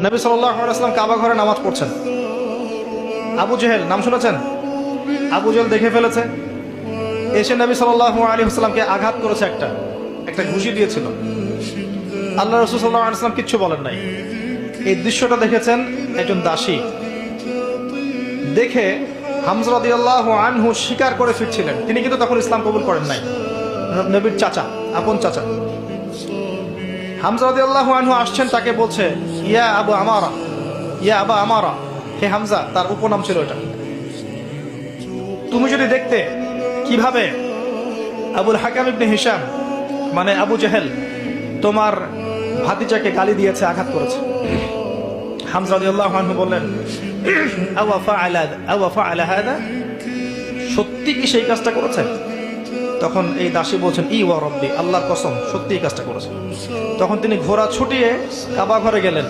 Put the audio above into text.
নবী সাল্লাল্লাহু আলাইহি ওয়াসাল্লাম কাবা ঘরে নামাজ পড়ছেন। আবু জেহেল নাম শুনেছেন? আবু জেহেল দেখে ফেলেছে, এসে নবী সাল্লাল্লাহু আলাইহি ওয়াসাল্লামকে আঘাত করেছে, একটা ঘুষি দিয়েছিল। আল্লাহ রাসূল সাল্লাল্লাহু আলাইহি ওয়াসাল্লাম কিচ্ছু বলেন নাই। এই দৃশ্যটা দেখেছেন একজন দাসী। দেখে হামজা রাদিয়াল্লাহু আনহু স্বীকার করে ফিরছিলেন। তিনি কিন্তু তখন ইসলাম কবুল করেন নাই, নবীর চাচা, আপন চাচা। হামজা রাদিয়াল্লাহু আনহু আসছেন, তাকে বলছে ইয়া আবু আমারা, ইয়া আবা আমারা, হে হামজা, তার উপনাম ছিল এটা। তুমি যদি দেখতে কিভাবে আবুল হাকাম ইবনে হিশাম মানে আবু জেহেল তোমার ভাতিজাকে গালি দিয়েছে, আঘাত করেছে। হামজা রাদিয়াল্লাহু আনহু বললেন আওয়া ফাআলা হাদা, সত্যি কি সেই কাজটা করেছে? তখন এই দাসী বলছেন ই ওয়া রব্বি, আল্লাহর কসম সত্যি এই কাজটা করেছে। তখন তিনি ঘোড়া ছুটিয়ে কাবা ঘরে গেলেন।